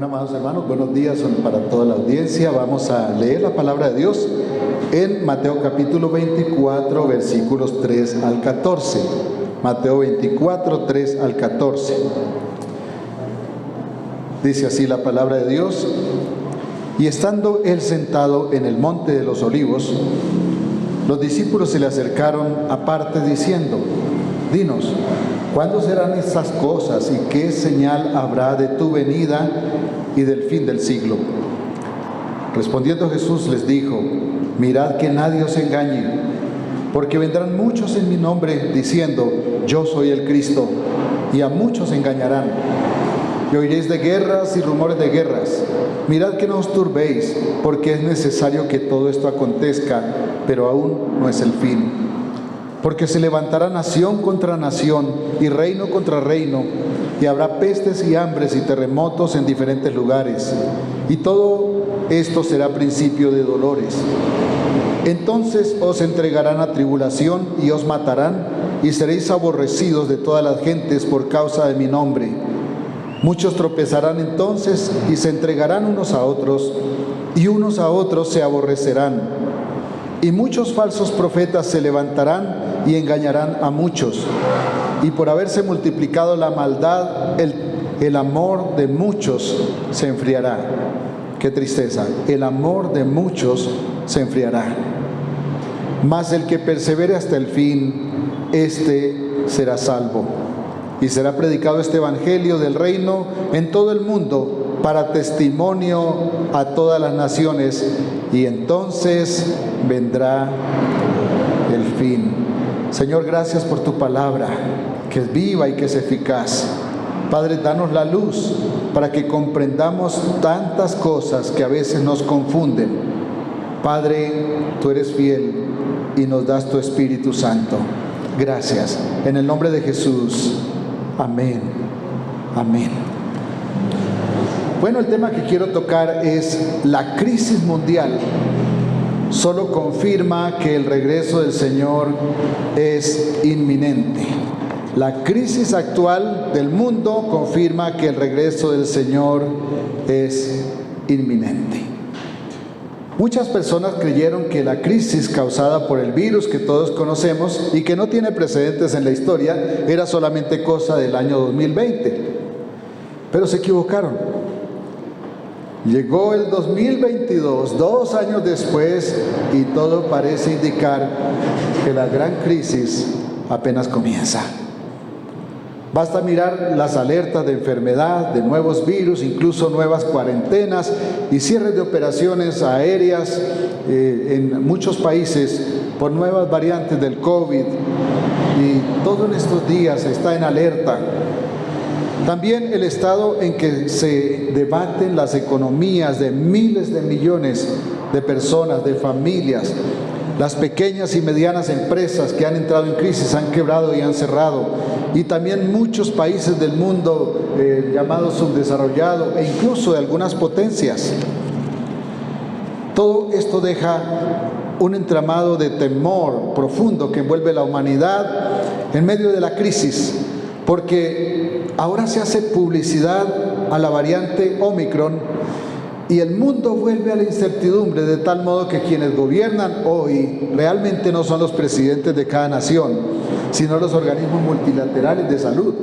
Bueno, amados hermanos, buenos días para toda la audiencia. Vamos a leer la palabra de Dios en Mateo capítulo 24, versículos 3 al 14. Mateo 24, 3 al 14. Dice así la palabra de Dios: y estando él sentado en el monte de los olivos, los discípulos se le acercaron aparte diciendo: dinos, ¿cuándo serán estas cosas y qué señal habrá de tu venida y del fin del siglo? Respondiendo Jesús les dijo: mirad que nadie os engañe, porque vendrán muchos en mi nombre diciendo: yo soy el Cristo, y a muchos engañarán. Y oiréis de guerras y rumores de guerras. Mirad que no os turbéis, porque es necesario que todo esto acontezca, pero aún no es el fin. Porque se levantará nación contra nación y reino contra reino, y habrá pestes y hambres y terremotos en diferentes lugares. Y todo esto será principio de dolores. Entonces os entregarán a tribulación y os matarán, y seréis aborrecidos de todas las gentes por causa de mi nombre. Muchos tropezarán entonces y se entregarán unos a otros, y unos a otros se aborrecerán. Y muchos falsos profetas se levantarán y engañarán a muchos. Y por haberse multiplicado la maldad, el amor de muchos se enfriará. Qué tristeza. El amor de muchos se enfriará. Mas el que persevere hasta el fin, éste será salvo. Y será predicado este evangelio del reino en todo el mundo para testimonio a todas las naciones, y entonces vendrá el fin. Señor, gracias por tu palabra, que es viva y que es eficaz. Padre, danos la luz para que comprendamos tantas cosas que a veces nos confunden. Padre, tú eres fiel y nos das tu Espíritu Santo. Gracias. En el nombre de Jesús. Amén. Amén. Bueno, el tema que quiero tocar es la crisis mundial. Solo confirma que el regreso del Señor es inminente. La crisis actual del mundo confirma que el regreso del Señor es inminente. Muchas personas creyeron que la crisis causada por el virus que todos conocemos y que no tiene precedentes en la historia era solamente cosa del año 2020. Pero se equivocaron. Llegó el 2022, 2 años después, y todo parece indicar que la gran crisis apenas comienza. Basta mirar las alertas de enfermedad, de nuevos virus, incluso nuevas cuarentenas y cierres de operaciones aéreas en muchos países por nuevas variantes del COVID. Y todo en estos días está en alerta. También el estado en que se debaten las economías de miles de millones de personas, de familias. Las pequeñas y medianas empresas que han entrado en crisis han quebrado y han cerrado. Y también muchos países del mundo llamados subdesarrollados e incluso de algunas potencias. Todo esto deja un entramado de temor profundo que envuelve la humanidad en medio de la crisis, porque ahora se hace publicidad a la variante Omicron y el mundo vuelve a la incertidumbre, de tal modo que quienes gobiernan hoy realmente no son los presidentes de cada nación, sino los organismos multilaterales de salud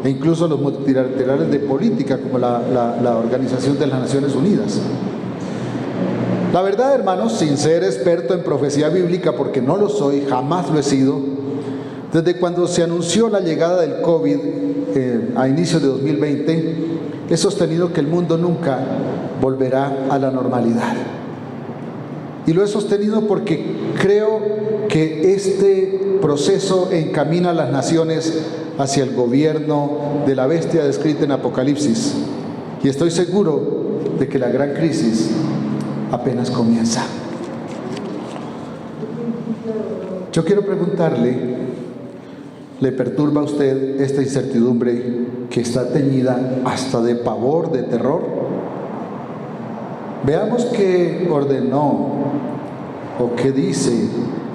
e incluso los multilaterales de política, como la Organización de las Naciones Unidas. La verdad, hermanos, sin ser experto en profecía bíblica, porque no lo soy, jamás lo he sido, desde cuando se anunció la llegada del COVID a inicios de 2020, he sostenido que el mundo nunca volverá a la normalidad. Y lo he sostenido porque creo que este proceso encamina a las naciones hacia el gobierno de la bestia descrita en Apocalipsis. Y estoy seguro de que la gran crisis apenas comienza. Yo quiero preguntarle, ¿le perturba a usted esta incertidumbre que está teñida hasta de pavor, de terror? Veamos qué ordenó o qué dice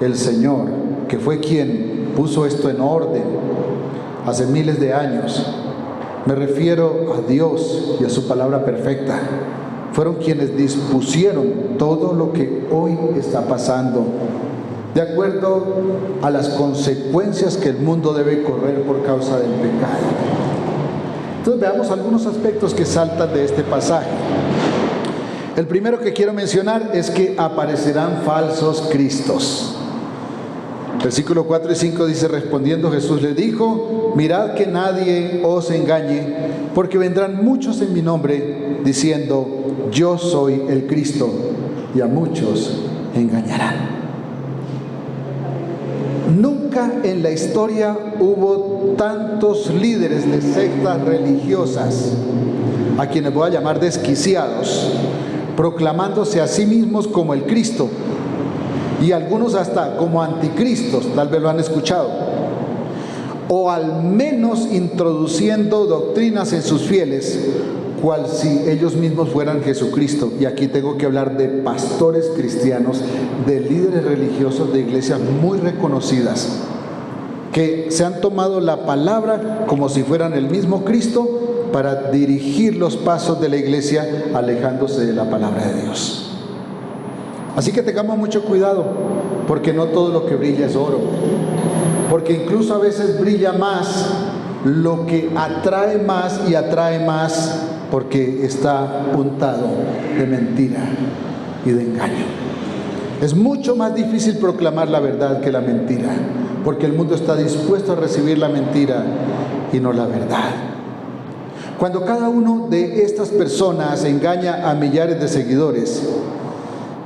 el Señor, que fue quien puso esto en orden hace miles de años. Me refiero a Dios y a su palabra perfecta. Fueron quienes dispusieron todo lo que hoy está pasando, de acuerdo a las consecuencias que el mundo debe correr por causa del pecado. Entonces veamos algunos aspectos que saltan de este pasaje. El primero que quiero mencionar es que aparecerán falsos cristos. Versículo 4 y 5 dice: respondiendo Jesús le dijo: mirad que nadie os engañe, porque vendrán muchos en mi nombre diciendo: yo soy el Cristo, y a muchos engañarán. Nunca en la historia hubo tantos líderes de sectas religiosas, a quienes voy a llamar desquiciados, proclamándose a sí mismos como el Cristo, y algunos hasta como anticristos, tal vez lo han escuchado, o al menos introduciendo doctrinas en sus fieles, cual si ellos mismos fueran Jesucristo. Y aquí tengo que hablar de pastores cristianos, de líderes religiosos de iglesias muy reconocidas, que se han tomado la palabra como si fueran el mismo Cristo para dirigir los pasos de la iglesia, alejándose de la palabra de Dios. Así que tengamos mucho cuidado, porque no todo lo que brilla es oro, porque incluso a veces brilla más lo que atrae más, y atrae más porque está untado de mentira y de engaño. Es mucho más difícil proclamar la verdad que la mentira, porque el mundo está dispuesto a recibir la mentira y no la verdad. Cuando cada uno de estas personas engaña a millares de seguidores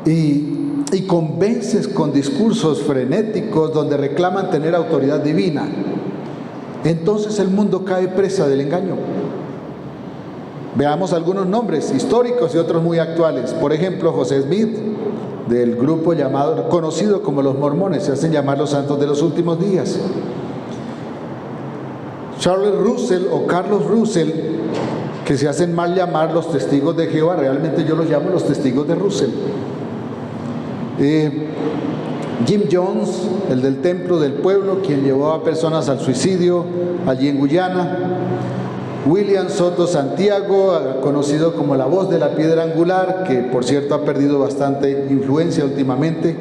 y convences con discursos frenéticos donde reclaman tener autoridad divina, entonces el mundo cae presa del engaño. Veamos algunos nombres históricos y otros muy actuales. Por ejemplo, José Smith, del grupo conocido como los mormones, se hacen llamar los santos de los últimos días. Charles Russell o Carlos Russell, que se hacen mal llamar los testigos de Jehová, realmente yo los llamo los testigos de Russell. Jim Jones, el del Templo del Pueblo, quien llevó a personas al suicidio allí en Guyana. William Soto Santiago, conocido como la voz de la piedra angular, que por cierto ha perdido bastante influencia últimamente.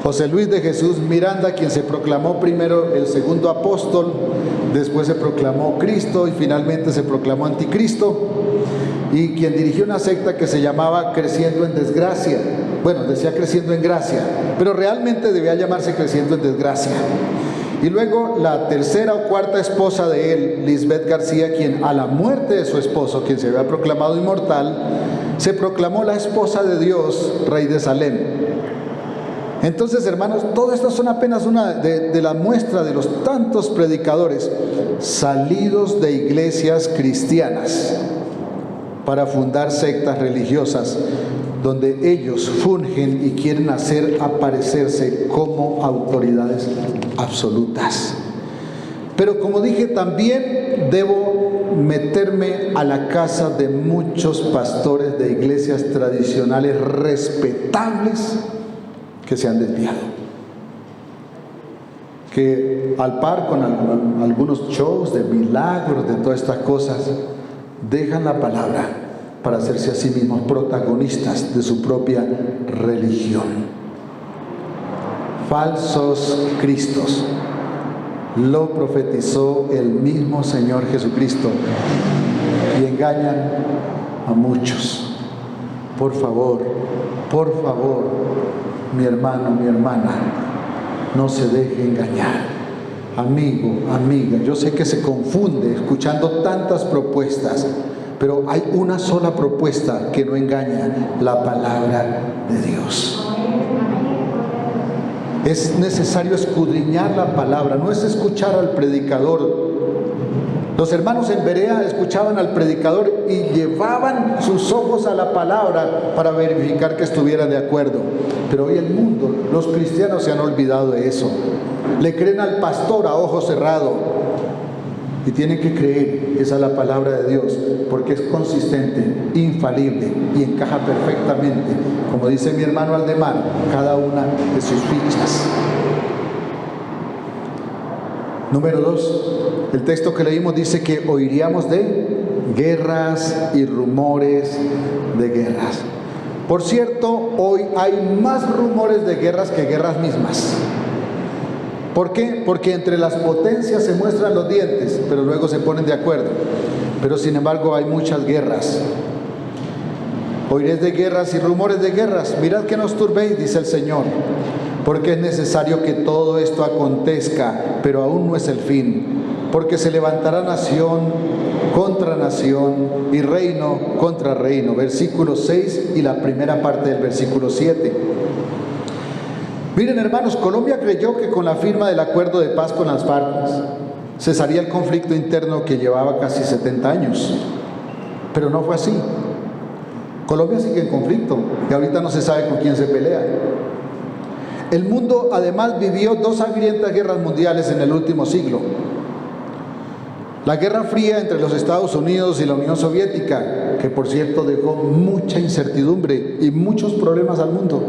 José Luis de Jesús Miranda, quien se proclamó primero el segundo apóstol, después se proclamó Cristo y finalmente se proclamó anticristo, y quien dirigió una secta que se llamaba Creciendo en Desgracia. Bueno, decía Creciendo en Gracia, pero realmente debía llamarse Creciendo en Desgracia. Y luego la tercera o cuarta esposa de él, Lisbeth García, quien a la muerte de su esposo, quien se había proclamado inmortal, se proclamó la esposa de Dios, rey de Salem. Entonces, hermanos, todo esto son apenas una de la muestra de los tantos predicadores salidos de iglesias cristianas para fundar sectas religiosas, donde ellos fungen y quieren hacer aparecerse como autoridades absolutas. Pero como dije, también debo meterme a la casa de muchos pastores de iglesias tradicionales respetables que se han desviado, que al par con algunos shows de milagros, de todas estas cosas, dejan la palabra para hacerse a sí mismos protagonistas de su propia religión. Falsos cristos. Lo profetizó el mismo Señor Jesucristo y engañan a muchos. Por favor, mi hermano, mi hermana, no se deje engañar. Amigo, amiga, yo sé que se confunde escuchando tantas propuestas, pero hay una sola propuesta que no engaña: la palabra de Dios. Es necesario escudriñar la palabra, no es escuchar al predicador. Los hermanos en Berea escuchaban al predicador y llevaban sus ojos a la palabra para verificar que estuviera de acuerdo. Pero hoy el mundo, los cristianos se han olvidado de eso. Le creen al pastor a ojo cerrado y tienen que creer, esa es la palabra de Dios, porque es consistente, infalible y encaja perfectamente, como dice mi hermano Aldemar, cada una de sus fichas. Número 2, el texto que leímos dice que oiríamos de guerras y rumores de guerras. Por cierto, hoy hay más rumores de guerras que guerras mismas. ¿Por qué? Porque entre las potencias se muestran los dientes, pero luego se ponen de acuerdo. Pero sin embargo hay muchas guerras. Oiréis de guerras y rumores de guerras. Mirad que no os turbéis, dice el Señor, porque es necesario que todo esto acontezca, pero aún no es el fin. Porque se levantará nación contra nación y reino contra reino. Versículo 6 y la primera parte del versículo 7. Miren, hermanos, Colombia creyó que con la firma del acuerdo de paz con las FARC cesaría el conflicto interno que llevaba casi 70 años. Pero no fue así. Colombia sigue en conflicto y ahorita no se sabe con quién se pelea. El mundo además vivió 2 sangrientas guerras mundiales en el último siglo. La Guerra Fría entre los Estados Unidos y la Unión Soviética, que por cierto dejó mucha incertidumbre y muchos problemas al mundo.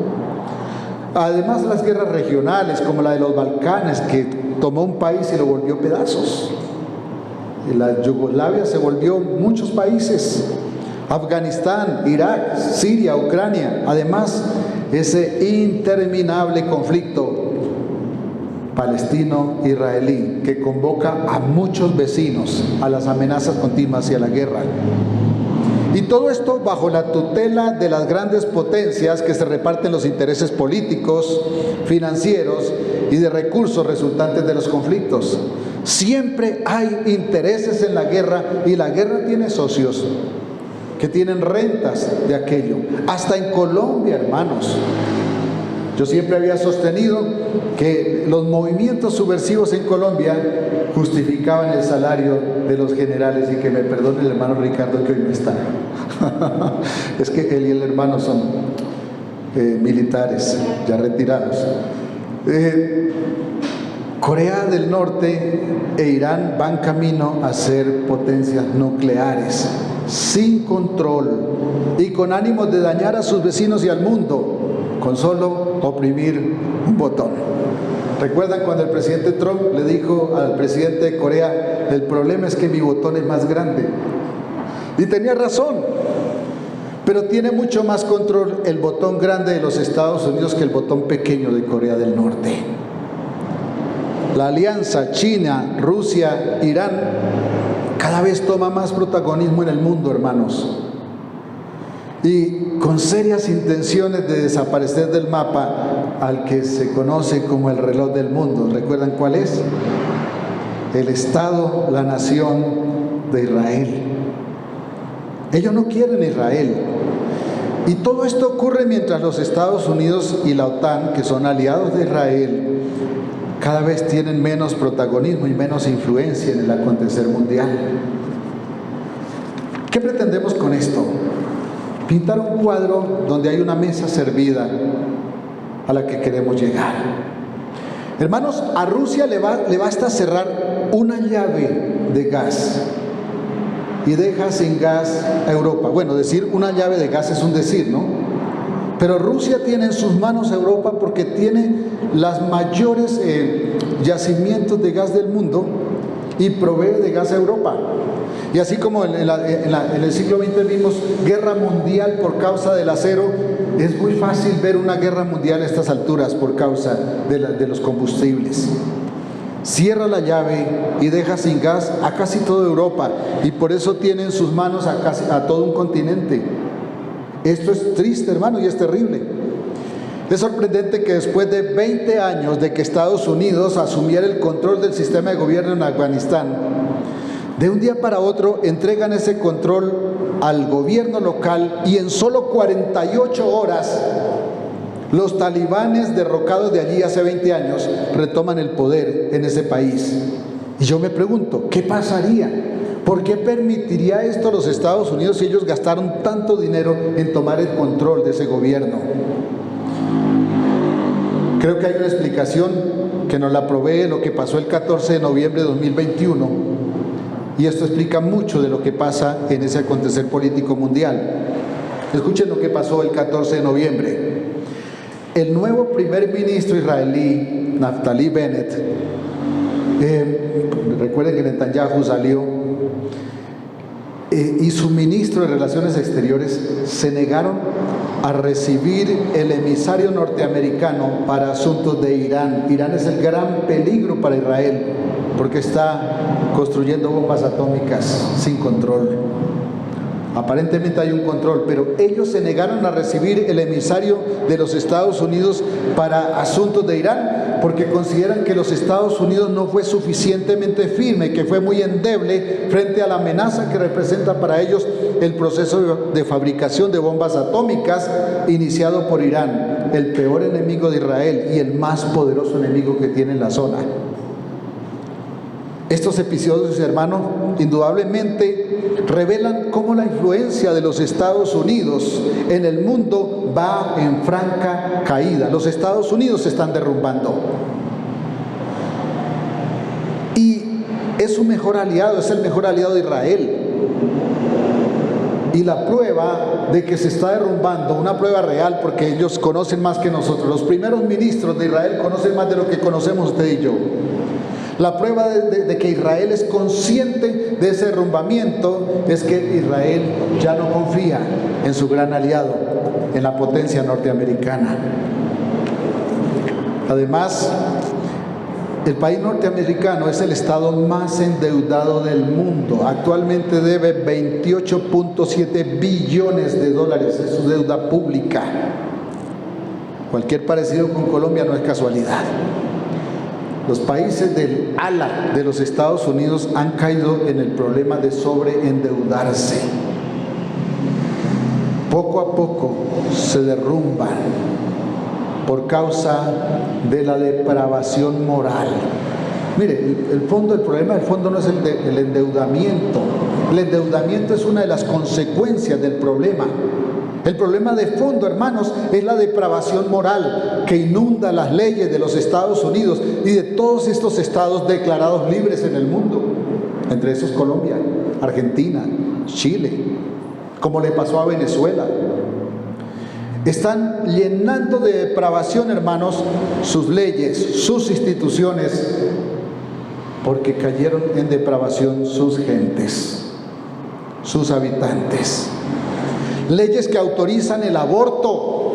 Además, las guerras regionales, como la de los Balcanes, que tomó un país y lo volvió pedazos. Y la Yugoslavia se volvió muchos países. Afganistán, Irak, Siria, Ucrania. Además, ese interminable conflicto palestino-israelí que convoca a muchos vecinos a las amenazas continuas y a la guerra. Y todo esto bajo la tutela de las grandes potencias que se reparten los intereses políticos, financieros y de recursos resultantes de los conflictos. Siempre hay intereses en la guerra y la guerra tiene socios que tienen rentas de aquello. Hasta en Colombia, hermanos. Yo siempre había sostenido que los movimientos subversivos en Colombia justificaban el salario de los generales, y que me perdone el hermano Ricardo que hoy no está. Es que él y el hermano son militares ya retirados. Corea del Norte e Irán van camino a ser potencias nucleares, sin control y con ánimos de dañar a sus vecinos y al mundo, con solo oprimir un botón. ¿Recuerdan cuando el presidente Trump le dijo al presidente de Corea: el problema es que mi botón es más grande? Y tenía razón, pero tiene mucho más control el botón grande de los Estados Unidos que el botón pequeño de Corea del Norte. La alianza China, Rusia, Irán cada vez toma más protagonismo en el mundo, hermanos, y con serias intenciones de desaparecer del mapa al que se conoce como el reloj del mundo. ¿Recuerdan cuál es? El Estado, la nación de Israel. Ellos no quieren Israel. Y todo esto ocurre mientras los Estados Unidos y la OTAN, que son aliados de Israel, cada vez tienen menos protagonismo y menos influencia en el acontecer mundial. ¿Qué pretendemos con esto? Pintar un cuadro donde hay una mesa servida a la que queremos llegar. Hermanos, a Rusia le basta cerrar una llave de gas y deja sin gas a Europa. Bueno, decir una llave de gas es un decir, ¿no? Pero Rusia tiene en sus manos a Europa porque tiene las mayores yacimientos de gas del mundo y provee de gas a Europa. Y así como en el siglo XX vimos guerra mundial por causa del acero, es muy fácil ver una guerra mundial a estas alturas por causa de los combustibles. Cierra la llave y deja sin gas a casi toda Europa, y por eso tiene en sus manos a todo un continente. Esto es triste, hermano, y es terrible. Es sorprendente que después de 20 años de que Estados Unidos asumiera el control del sistema de gobierno en Afganistán, de un día para otro entregan ese control al gobierno local, y en solo 48 horas los talibanes derrocados de allí hace 20 años retoman el poder en ese país. Y yo me pregunto, ¿qué pasaría? ¿Por qué permitiría esto a los Estados Unidos si ellos gastaron tanto dinero en tomar el control de ese gobierno? Creo que hay una explicación que nos la provee lo que pasó el 14 de noviembre de 2021, y esto explica mucho de lo que pasa en ese acontecer político mundial. Escuchen lo que pasó el 14 de noviembre. El nuevo primer ministro israelí, Naftali Bennett, Recuerden que Netanyahu salió y su ministro de Relaciones Exteriores se negaron a recibir el emisario norteamericano para asuntos de Irán. Irán es el gran peligro para Israel porque está construyendo bombas atómicas sin control. Aparentemente hay un control, pero ellos se negaron a recibir el emisario de los Estados Unidos para asuntos de Irán porque consideran que los Estados Unidos no fue suficientemente firme, que fue muy endeble frente a la amenaza que representa para ellos el proceso de fabricación de bombas atómicas iniciado por Irán, el peor enemigo de Israel y el más poderoso enemigo que tiene en la zona. Estos episodios, hermanos, indudablemente revelan cómo la influencia de los Estados Unidos en el mundo va en franca caída. Los Estados Unidos se están derrumbando. Y es su mejor aliado, es el mejor aliado de Israel. Y la prueba de que se está derrumbando, una prueba real, porque ellos conocen más que nosotros. Los primeros ministros de Israel conocen más de lo que conocemos usted y yo. La prueba de que Israel es consciente de ese derrumbamiento es que Israel ya no confía en su gran aliado, en la potencia norteamericana. Además, el país norteamericano es el estado más endeudado del mundo. Actualmente debe 28.7 billones de dólares de su deuda pública. Cualquier parecido con Colombia no es casualidad. Los países del ala de los Estados Unidos han caído en el problema de sobreendeudarse. Poco a poco se derrumban por causa de la depravación moral. Mire, el problema del fondo no es el endeudamiento. El endeudamiento es una de las consecuencias del problema. El problema de fondo, hermanos, es la depravación moral que inunda las leyes de los Estados Unidos y de todos estos estados declarados libres en el mundo, entre esos Colombia, Argentina, Chile, como le pasó a Venezuela. Están llenando de depravación, hermanos, sus leyes, sus instituciones, porque cayeron en depravación sus gentes, sus habitantes. Leyes que autorizan el aborto,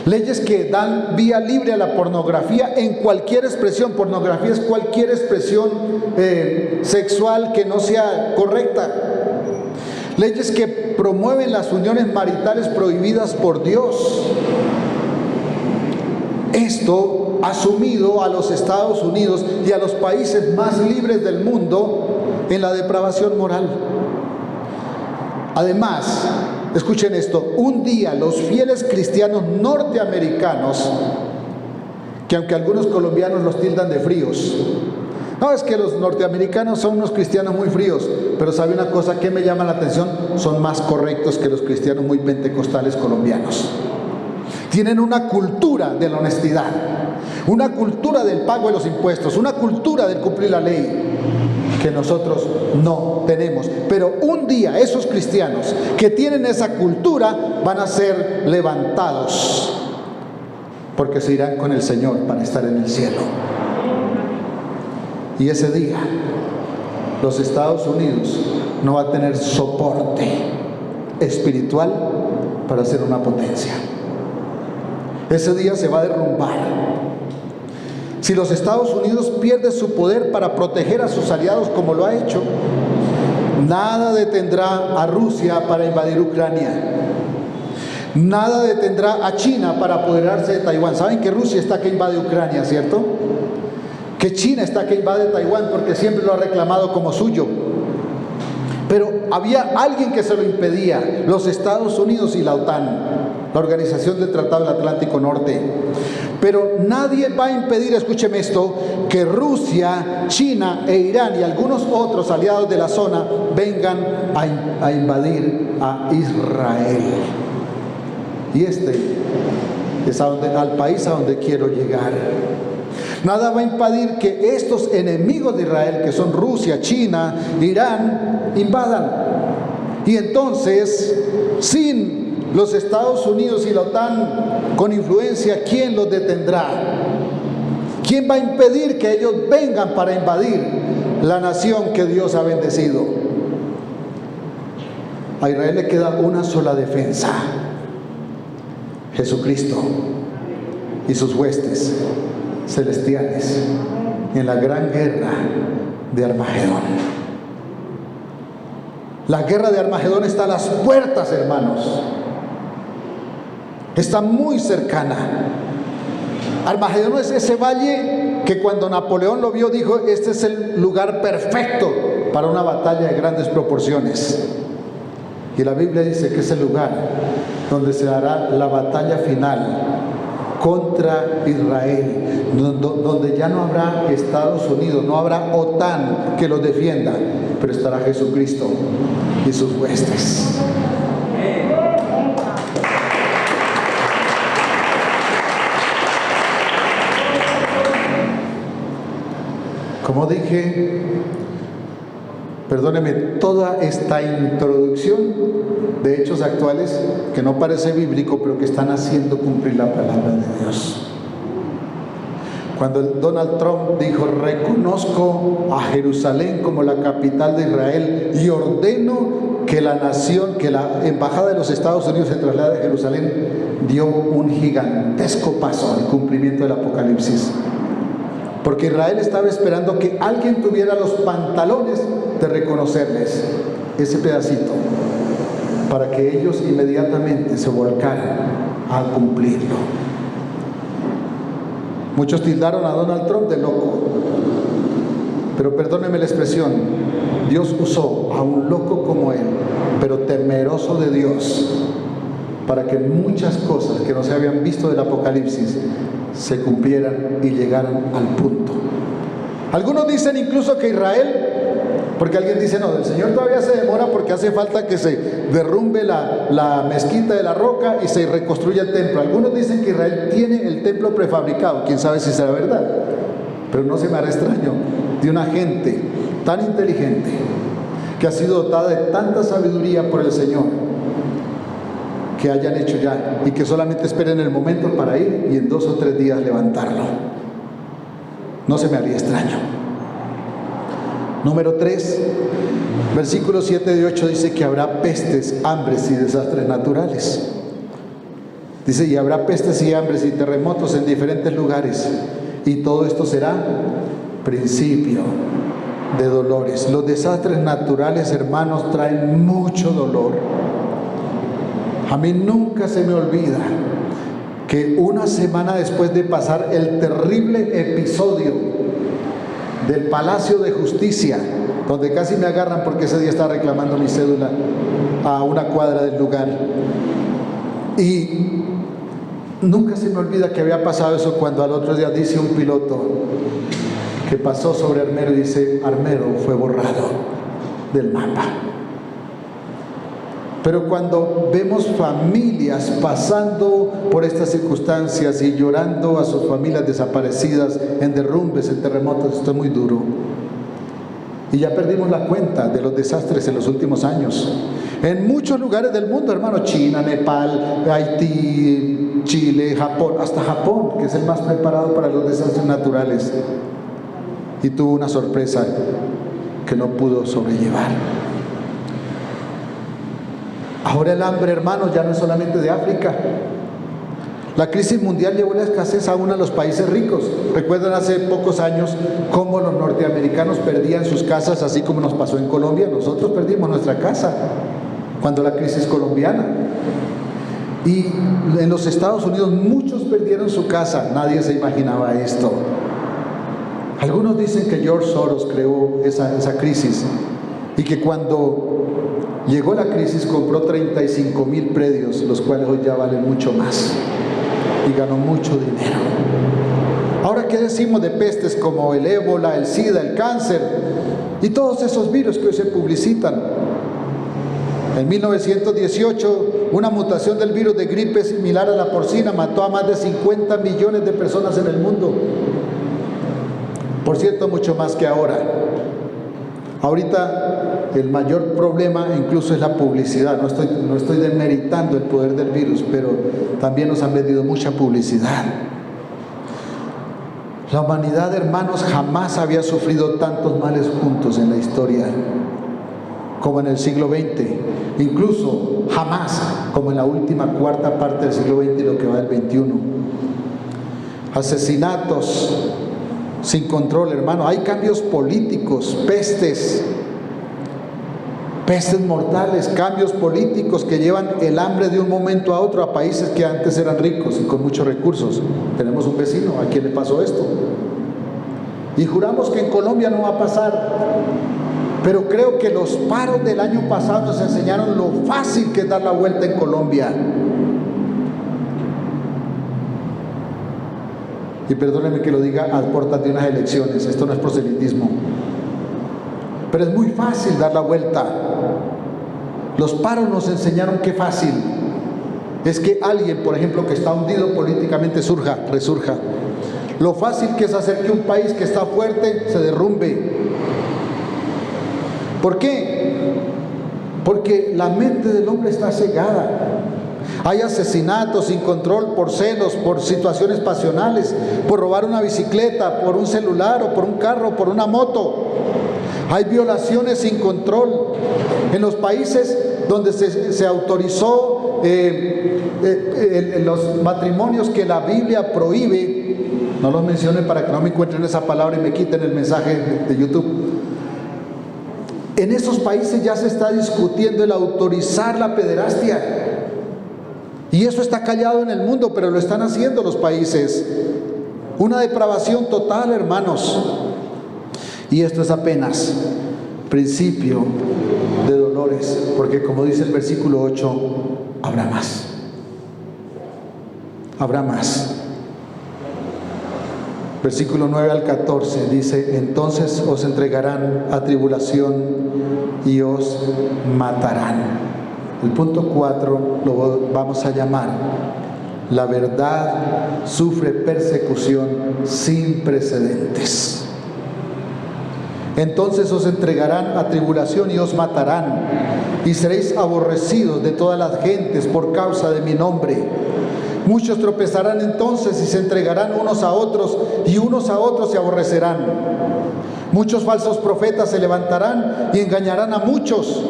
leyes que dan vía libre a la pornografía en cualquier expresión. Pornografía es cualquier expresión sexual que no sea correcta. Leyes que promueven las uniones maritales prohibidas por Dios. Esto ha sumido a los Estados Unidos y a los países más libres del mundo en la depravación moral. Además, escuchen esto, un día los fieles cristianos norteamericanos, que aunque algunos colombianos los tildan de fríos, no, es que los norteamericanos son unos cristianos muy fríos, pero ¿sabe una cosa que me llama la atención? Son más correctos que los cristianos muy pentecostales colombianos. Tienen una cultura de la honestidad, una cultura del pago de los impuestos, una cultura del cumplir la ley, que nosotros no tenemos. Pero un día esos cristianos que tienen esa cultura van a ser levantados, porque se irán con el Señor para estar en el cielo. Y ese día los Estados Unidos no va a tener soporte espiritual para ser una potencia. Ese día se va a derrumbar. Si los Estados Unidos pierden su poder para proteger a sus aliados como lo ha hecho, nada detendrá a Rusia para invadir Ucrania. Nada detendrá a China para apoderarse de Taiwán. ¿Saben que Rusia está que invade Ucrania, cierto? Que China está que invade Taiwán porque siempre lo ha reclamado como suyo. Pero había alguien que se lo impedía: los Estados Unidos y la OTAN, la Organización del Tratado del Atlántico Norte. Pero nadie va a impedir, escúcheme esto, que Rusia, China e Irán y algunos otros aliados de la zona vengan a invadir a Israel. Y este es al país a donde quiero llegar. Nada va a impedir que estos enemigos de Israel, que son Rusia, China, Irán, invadan. Y entonces, sin los Estados Unidos y la OTAN con influencia, ¿quién los detendrá? ¿Quién va a impedir que ellos vengan para invadir la nación que Dios ha bendecido? A Israel le queda una sola defensa: Jesucristo y sus huestes celestiales en la gran guerra de Armagedón. La guerra de Armagedón está a las puertas, hermanos. Está muy cercana. Armagedón es ese valle que cuando Napoleón lo vio dijo: este es el lugar perfecto para una batalla de grandes proporciones. Y la Biblia dice que es el lugar donde se dará la batalla final contra Israel, donde ya no habrá Estados Unidos, no habrá OTAN que los defienda, pero estará Jesucristo y sus huestes. Como dije, perdóneme, toda esta introducción de hechos actuales que no parece bíblico, pero que están haciendo cumplir la palabra de Dios. Cuando Donald Trump dijo: reconozco a Jerusalén como la capital de Israel y ordeno que la nación, que la embajada de los Estados Unidos se traslade a Jerusalén, dio un gigantesco paso al cumplimiento del Apocalipsis. Porque Israel estaba esperando que alguien tuviera los pantalones de reconocerles ese pedacito, para que ellos inmediatamente se volcaran a cumplirlo. Muchos tildaron a Donald Trump de loco, pero perdónenme la expresión, Dios usó a un loco como él, pero temeroso de Dios, para que muchas cosas que no se habían visto del Apocalipsis se cumplieran y llegaran al punto. Algunos dicen incluso que Israel, porque alguien dice: no, el Señor todavía se demora porque hace falta que se derrumbe la mezquita de la roca y se reconstruya el templo. Algunos dicen que Israel tiene el templo prefabricado, quién sabe si será verdad, pero no se me hará extraño de una gente tan inteligente que ha sido dotada de tanta sabiduría por el Señor, que hayan hecho ya y que solamente esperen el momento para ir y en 2 o 3 días levantarlo. No se me haría extraño. Número 3, versículo 7 de 8 dice que habrá pestes, hambres y desastres naturales. Dice: y habrá pestes y hambres y terremotos en diferentes lugares, y todo esto será principio de dolores. Los desastres naturales, hermanos, traen mucho dolor. A mí nunca se me olvida que una semana después de pasar el terrible episodio del Palacio de Justicia, donde casi me agarran porque ese día estaba reclamando mi cédula a una cuadra del lugar, y nunca se me olvida que había pasado eso, cuando al otro día dice un piloto que pasó sobre Armero y dice: Armero fue borrado del mapa. Pero cuando vemos familias pasando por estas circunstancias y llorando a sus familias desaparecidas en derrumbes, en terremotos, esto es muy duro. Y ya perdimos la cuenta de los desastres en los últimos años. En muchos lugares del mundo, hermano: China, Nepal, Haití, Chile, Japón, hasta Japón, que es el más preparado para los desastres naturales, y tuvo una sorpresa que no pudo sobrellevar. Ahora el hambre, hermanos, ya no es solamente de África. La crisis mundial llevó la escasez aún a los países ricos. Recuerdan hace pocos años cómo los norteamericanos perdían sus casas, así como nos pasó en Colombia. Nosotros perdimos nuestra casa cuando la crisis colombiana. Y en los Estados Unidos muchos perdieron su casa. Nadie se imaginaba esto. Algunos dicen que George Soros creó esa crisis, y que cuando llegó la crisis compró 35,000 predios, los cuales hoy ya valen mucho más, y ganó mucho dinero. Ahora, ¿qué decimos de pestes como el ébola, el SIDA, el cáncer y todos esos virus que hoy se publicitan? En 1918, una mutación del virus de gripe similar a la porcina mató a más de 50 millones de personas en el mundo. Por cierto, mucho más que ahora. Ahorita el mayor problema incluso es la publicidad. No estoy demeritando el poder del virus, pero también nos han vendido mucha publicidad. La humanidad, hermanos, jamás había sufrido tantos males juntos en la historia como en el siglo XX, incluso jamás como en la última cuarta parte del siglo XX y lo que va del XXI. Asesinatos sin control, hermano. Hay cambios políticos, pestes mortales, cambios políticos que llevan el hambre de un momento a otro a países que antes eran ricos y con muchos recursos. Tenemos un vecino a quien le pasó esto. Y juramos que en Colombia no va a pasar. Pero creo que los paros del año pasado nos enseñaron lo fácil que es dar la vuelta en Colombia. Y perdónenme que lo diga a puertas de unas elecciones, esto no es proselitismo. Pero es muy fácil dar la vuelta. Los paros nos enseñaron qué fácil es que alguien, por ejemplo, que está hundido políticamente resurja. Lo fácil que es hacer que un país que está fuerte se derrumbe. ¿Por qué? Porque la mente del hombre está cegada. Hay asesinatos sin control por celos, por situaciones pasionales, por robar una bicicleta, por un celular o por un carro, por una moto. Hay violaciones sin control. En los países donde se autorizó los matrimonios que la Biblia prohíbe, no los mencioné para que no me encuentren esa palabra y me quiten el mensaje de YouTube. En esos países ya se está discutiendo el autorizar la pederastia. Y eso está callado en el mundo, pero lo están haciendo los países. Una depravación total, hermanos. Y esto es apenas principio de dolores, porque como dice el versículo 8, habrá más. Habrá más. Versículo 9 al 14 dice: entonces os entregarán a tribulación y os matarán. El punto 4 lo vamos a llamar: la verdad sufre persecución sin precedentes. Entonces os entregarán a tribulación y os matarán, y seréis aborrecidos de todas las gentes por causa de mi nombre. Muchos tropezarán entonces y se entregarán unos a otros, y unos a otros se aborrecerán. Muchos falsos profetas se levantarán y engañarán a muchos,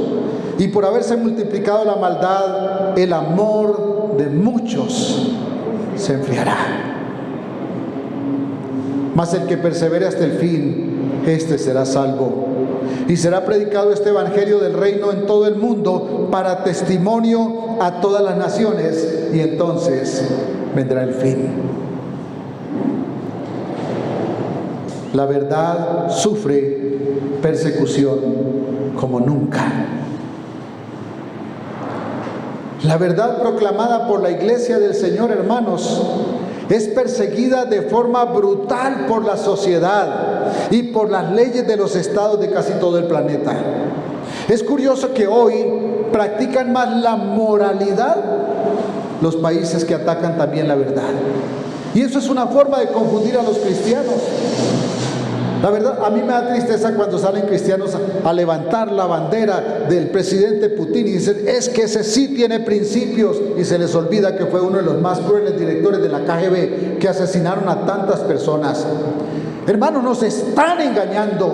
y por haberse multiplicado la maldad, el amor de muchos se enfriará. Mas el que persevere hasta el fin, este será salvo. Y será predicado este evangelio del reino en todo el mundo para testimonio a todas las naciones, y entonces vendrá el fin. La verdad sufre persecución como nunca. La verdad proclamada por la iglesia del Señor, hermanos, es perseguida de forma brutal por la sociedad y por las leyes de los estados de casi todo el planeta. Es curioso que hoy practican más la moralidad los países que atacan también la verdad. Y eso es una forma de confundir a los cristianos. La verdad, a mí me da tristeza cuando salen cristianos a levantar la bandera del presidente Putin y dicen: es que ese sí tiene principios, y se les olvida que fue uno de los más crueles directores de la KGB, que asesinaron a tantas personas. Hermanos, nos están engañando.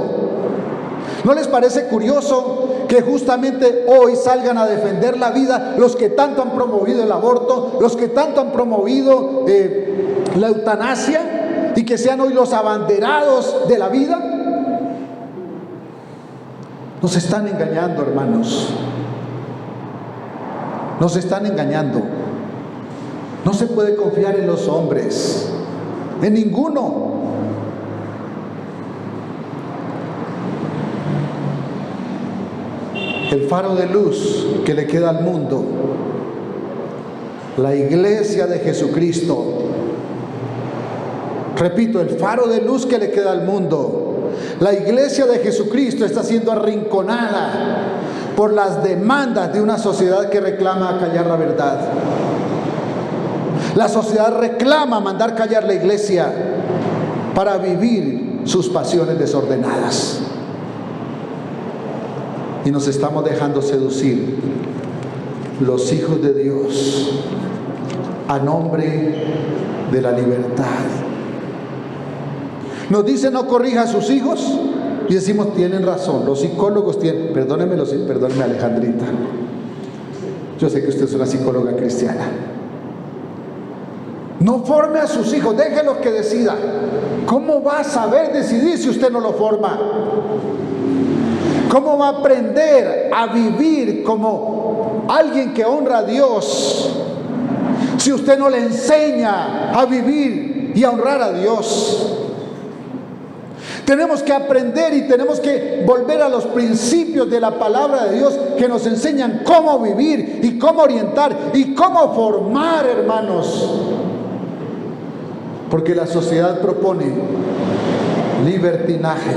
¿No les parece curioso que justamente hoy salgan a defender la vida los que tanto han promovido el aborto, los que tanto han promovido la eutanasia, y que sean hoy los abanderados de la vida? Nos están engañando, hermanos. Nos están engañando. No se puede confiar en los hombres, en ninguno. El faro de luz que le queda al mundo, la iglesia de Jesucristo. Repito, el faro de luz que le queda al mundo. La iglesia de Jesucristo está siendo arrinconada por las demandas de una sociedad que reclama callar la verdad. La sociedad reclama mandar callar la iglesia para vivir sus pasiones desordenadas. Y nos estamos dejando seducir, los hijos de Dios, a nombre de la libertad. Nos dice no corrija a sus hijos y decimos tienen razón, los psicólogos tienen, perdóneme Alejandrita, yo sé que usted es una psicóloga cristiana. No forme a sus hijos, déjelos que decidan. ¿Cómo va a saber decidir si usted no lo forma? ¿Cómo va a aprender a vivir como alguien que honra a Dios si usted no le enseña a vivir y a honrar a Dios? Tenemos que aprender y tenemos que volver a los principios de la palabra de Dios que nos enseñan cómo vivir y cómo orientar y cómo formar, hermanos. Porque la sociedad propone libertinaje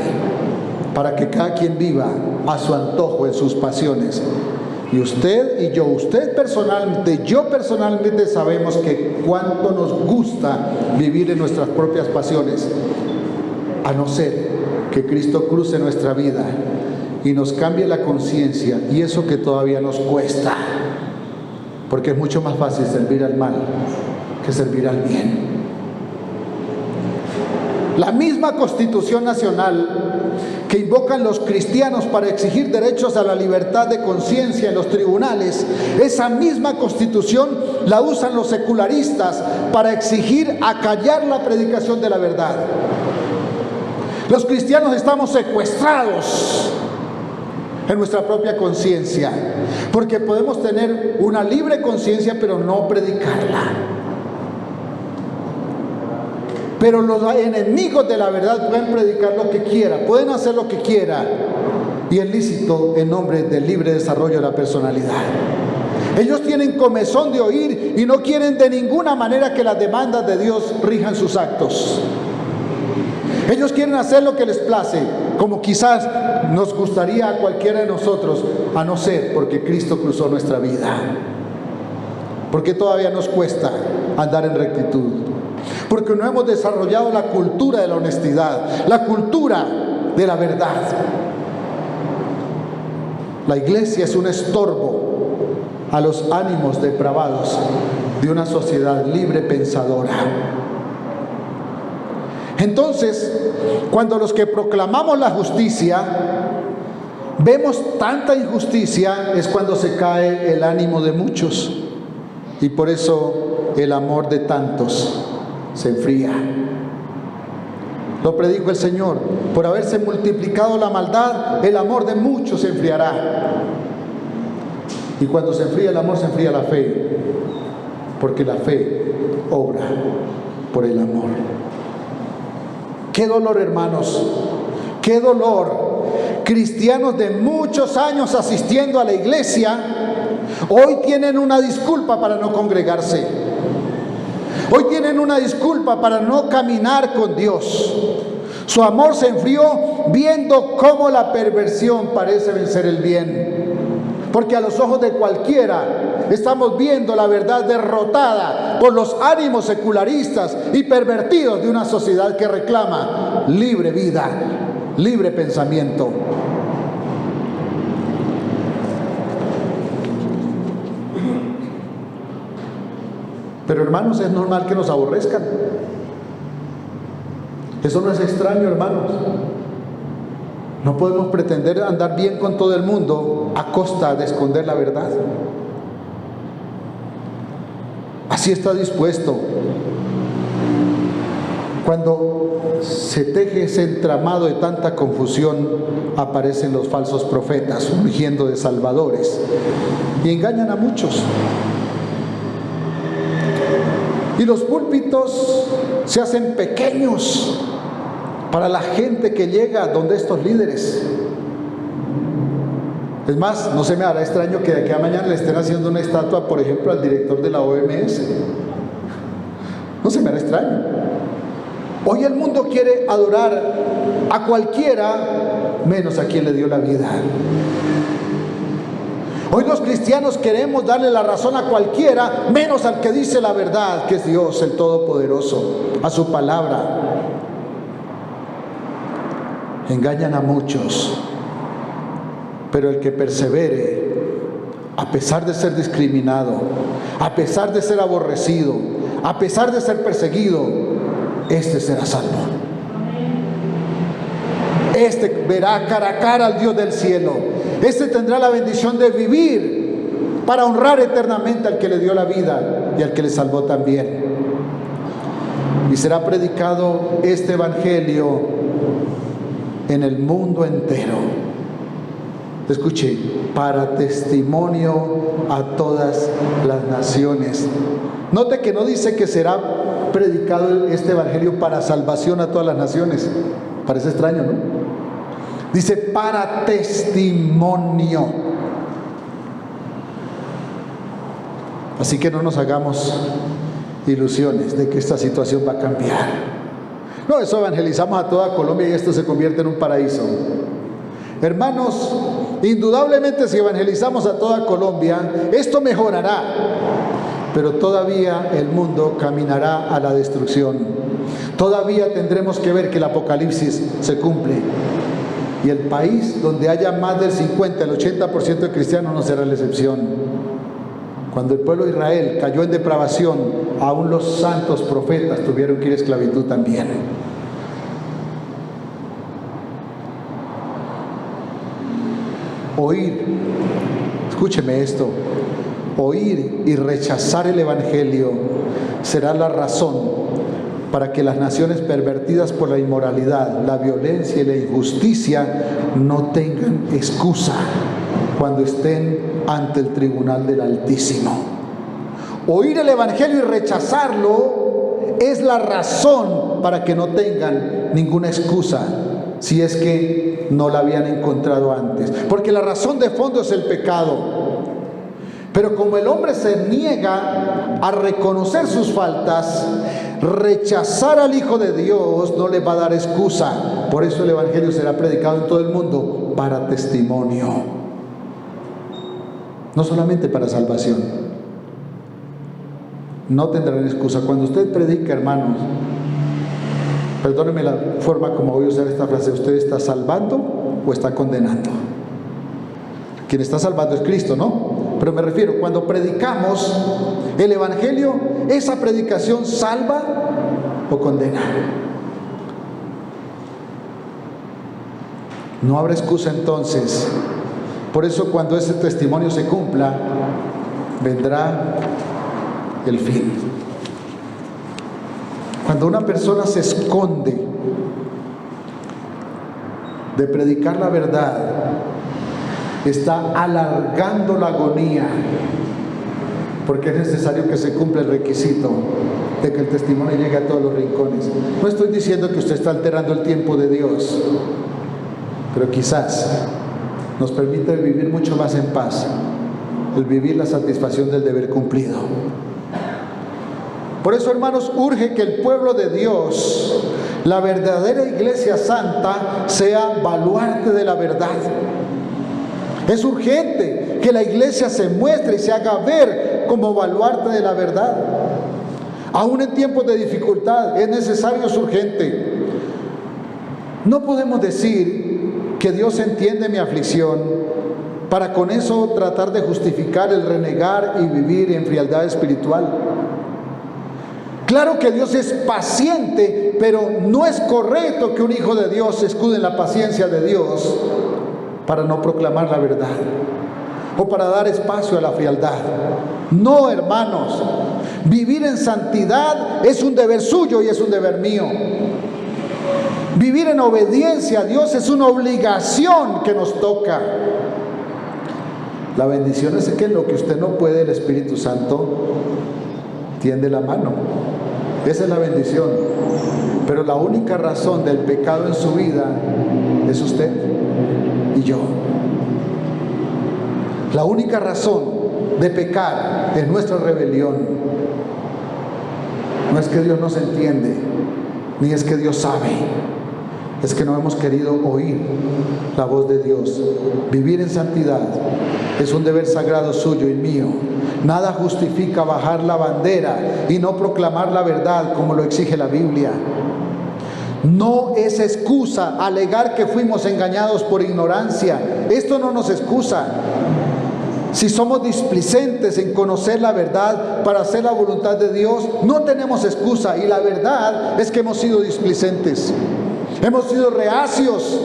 para que cada quien viva a su antojo en sus pasiones. Y usted y yo, yo personalmente sabemos que cuánto nos gusta vivir en nuestras propias pasiones, a no ser que Cristo cruce nuestra vida y nos cambie la conciencia, y eso que todavía nos cuesta, porque es mucho más fácil servir al mal que servir al bien. La misma Constitución Nacional que invocan los cristianos para exigir derechos a la libertad de conciencia en los tribunales, esa misma Constitución la usan los secularistas para exigir acallar la predicación de la verdad. Los cristianos estamos secuestrados en nuestra propia conciencia, porque podemos tener una libre conciencia pero no predicarla. Pero los enemigos de la verdad pueden predicar lo que quieran, pueden hacer lo que quieran, y es lícito en nombre del libre desarrollo de la personalidad. Ellos tienen comezón de oír y no quieren de ninguna manera que las demandas de Dios rijan sus actos. Ellos quieren hacer lo que les place, como quizás nos gustaría a cualquiera de nosotros, a no ser porque Cristo cruzó nuestra vida. Porque todavía nos cuesta andar en rectitud. Porque no hemos desarrollado la cultura de la honestidad, la cultura de la verdad. La iglesia es un estorbo a los ánimos depravados de una sociedad libre pensadora. Entonces, cuando los que proclamamos la justicia vemos tanta injusticia, es cuando se cae el ánimo de muchos, y por eso el amor de tantos se enfría. Lo predijo el Señor: por haberse multiplicado la maldad, el amor de muchos se enfriará. Y cuando se enfría el amor, se enfría la fe, porque la fe obra por el amor. Qué dolor, hermanos, qué dolor. Cristianos de muchos años asistiendo a la iglesia hoy tienen una disculpa para no congregarse. Hoy tienen una disculpa para no caminar con Dios. Su amor se enfrió viendo cómo la perversión parece vencer el bien. Porque a los ojos de cualquiera estamos viendo la verdad derrotada por los ánimos secularistas y pervertidos de una sociedad que reclama libre vida, libre pensamiento. Pero hermanos, es normal que nos aborrezcan. Eso no es extraño, hermanos. No podemos pretender andar bien con todo el mundo a costa de esconder la verdad. Así está dispuesto. Cuando se teje ese entramado de tanta confusión, aparecen los falsos profetas ungiendo de salvadores y engañan a muchos. Y los púlpitos se hacen pequeños para la gente que llega donde estos líderes. Es más, no se me hará extraño que de aquí a mañana le estén haciendo una estatua, por ejemplo, al director de la OMS. No se me hará extraño. Hoy el mundo quiere adorar a cualquiera, menos a quien le dio la vida. Hoy los cristianos queremos darle la razón a cualquiera, menos al que dice la verdad, que es Dios el Todopoderoso, a su palabra. Engañan a muchos, pero el que persevere, a pesar de ser discriminado, a pesar de ser aborrecido, a pesar de ser perseguido, este será salvo. Este verá cara a cara al Dios del cielo. Este tendrá la bendición de vivir para honrar eternamente al que le dio la vida y al que le salvó también. Y será predicado este evangelio en el mundo entero. Escuche, para testimonio a todas las naciones. Note que no dice que será predicado este evangelio para salvación a todas las naciones. Parece extraño, ¿no? Dice para testimonio. Así que no nos hagamos ilusiones de que esta situación va a cambiar. No, eso evangelizamos a toda Colombia y esto se convierte en un paraíso. Hermanos, indudablemente si evangelizamos a toda Colombia, esto mejorará, pero todavía el mundo caminará a la destrucción. Todavía tendremos que ver que el Apocalipsis se cumple. Y el país donde haya más del 50, el 80% de cristianos no será la excepción. Cuando el pueblo de Israel cayó en depravación, aún los santos profetas tuvieron que ir a esclavitud también. Oír, escúcheme esto, oír y rechazar el evangelio será la razón para que las naciones pervertidas por la inmoralidad, la violencia y la injusticia no tengan excusa cuando estén ante el tribunal del Altísimo. Oír el evangelio y rechazarlo es la razón para que no tengan ninguna excusa, si es que no la habían encontrado antes, porque la razón de fondo es el pecado. Pero como el hombre se niega a reconocer sus faltas, rechazar al Hijo de Dios no le va a dar excusa. Por eso el evangelio será predicado en todo el mundo para testimonio, no solamente para salvación. No tendrán excusa. Cuando usted predica, hermanos, perdónenme la forma como voy a usar esta frase, ¿usted está salvando o está condenando? Quien está salvando es Cristo, ¿no? Pero me refiero, cuando predicamos el evangelio, ¿esa predicación salva o condena? No habrá excusa entonces. Por eso cuando ese testimonio se cumpla, vendrá el fin. Cuando una persona se esconde de predicar la verdad, está alargando la agonía, porque es necesario que se cumpla el requisito de que el testimonio llegue a todos los rincones. No estoy diciendo que usted está alterando el tiempo de Dios, pero quizás nos permite vivir mucho más en paz, el vivir la satisfacción del deber cumplido. Por eso, hermanos, urge que el pueblo de Dios, la verdadera iglesia santa, sea baluarte de la verdad. Es urgente que la iglesia se muestre y se haga ver como baluarte de la verdad. Aún en tiempos de dificultad es necesario, es urgente. No podemos decir que Dios entiende mi aflicción para con eso tratar de justificar el renegar y vivir en frialdad espiritual. Claro que Dios es paciente, pero no es correcto que un hijo de Dios se escude en la paciencia de Dios para no proclamar la verdad o para dar espacio a la frialdad. No, hermanos, vivir en santidad es un deber suyo y es un deber mío. Vivir en obediencia a Dios es una obligación que nos toca. La bendición es que en lo que usted no puede, el Espíritu Santo tiende la mano. Esa es la bendición. Pero la única razón del pecado en su vida es usted y yo. La única razón de pecar es nuestra rebelión. No es que Dios no se entiende, ni es que Dios sabe. Es que no hemos querido oír la voz de Dios. Vivir en santidad es un deber sagrado suyo y mío. Nada justifica bajar la bandera y no proclamar la verdad como lo exige la Biblia. No es excusa alegar que fuimos engañados por ignorancia. Esto no nos excusa. Si somos displicentes en conocer la verdad para hacer la voluntad de Dios, no tenemos excusa. Y la verdad es que hemos sido displicentes. Hemos sido reacios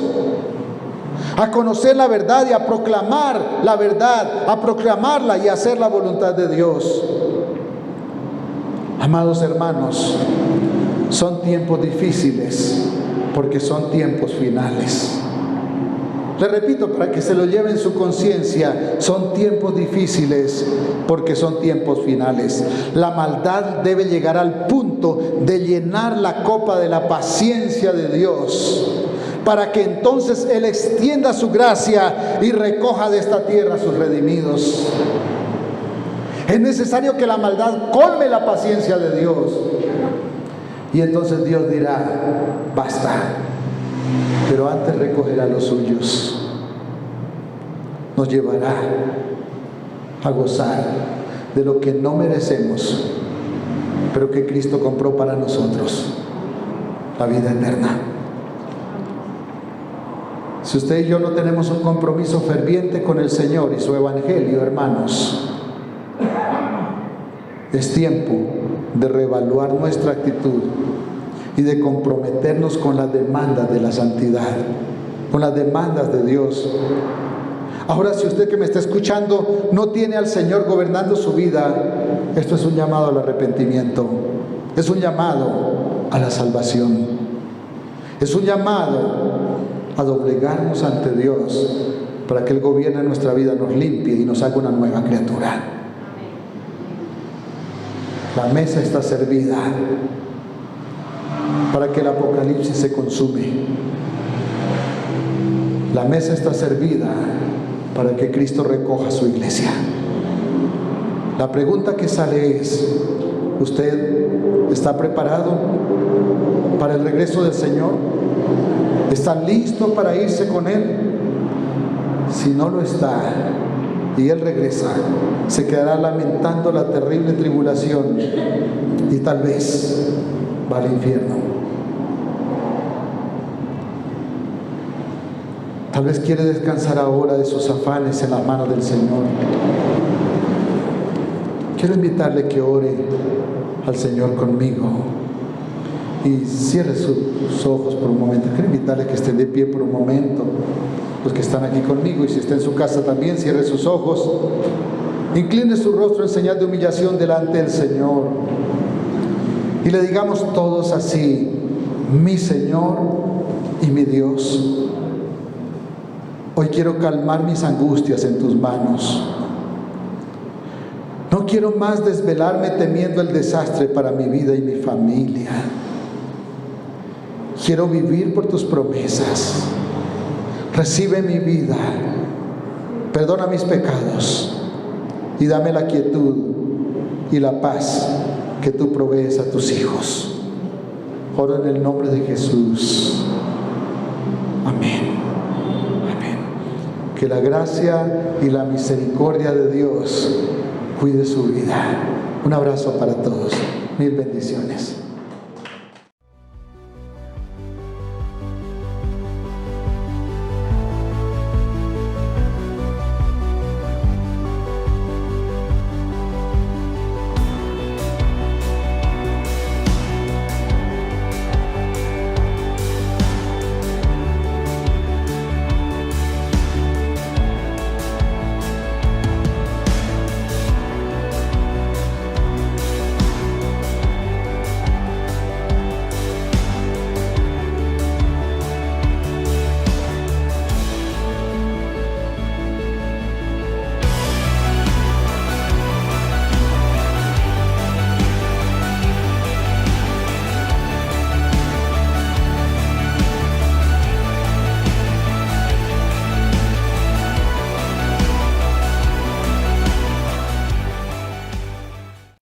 a conocer la verdad y a proclamar la verdad, a proclamarla y a hacer la voluntad de Dios. Amados hermanos, son tiempos difíciles porque son tiempos finales. Le repito, para que se lo lleve en su conciencia, son tiempos difíciles porque son tiempos finales. La maldad debe llegar al punto de llenar la copa de la paciencia de Dios, para que entonces Él extienda su gracia y recoja de esta tierra a sus redimidos. Es necesario que la maldad colme la paciencia de Dios. Y entonces Dios dirá, basta. Pero antes recogerá los suyos. Nos llevará a gozar de lo que no merecemos, pero que Cristo compró para nosotros, la vida eterna. Si usted y yo no tenemos un compromiso ferviente con el Señor y su Evangelio, hermanos, es tiempo de reevaluar nuestra actitud y de comprometernos con las demandas de la santidad, con las demandas de Dios. Ahora, si usted que me está escuchando no tiene al Señor gobernando su vida, esto es un llamado al arrepentimiento, es un llamado a la salvación, es un llamado a doblegarnos ante Dios para que Él gobierne nuestra vida, nos limpie y nos haga una nueva criatura. La mesa está servida para que el Apocalipsis se consume. La mesa está servida para que Cristo recoja su iglesia. La pregunta que sale es, ¿usted está preparado para el regreso del Señor? ¿Está listo para irse con Él? Si no lo está y Él regresa, se quedará lamentando la terrible tribulación y tal vez va al infierno. Tal vez quiere descansar ahora de sus afanes en las manos del Señor. Quiero invitarle que ore al Señor conmigo y cierre sus ojos por un momento. Quiero invitarle que estén de pie por un momento, los que están aquí conmigo, y si está en su casa también, cierre sus ojos, incline su rostro en señal de humillación delante del Señor y le digamos todos así: mi Señor y mi Dios, hoy quiero calmar mis angustias en tus manos. No quiero más desvelarme temiendo el desastre para mi vida y mi familia. Quiero vivir por tus promesas. Recibe mi vida, perdona mis pecados y dame la quietud y la paz que tú provees a tus hijos. Oro en el nombre de Jesús. Amén. Amén. Que la gracia y la misericordia de Dios cuide su vida. Un abrazo para todos. Mil bendiciones.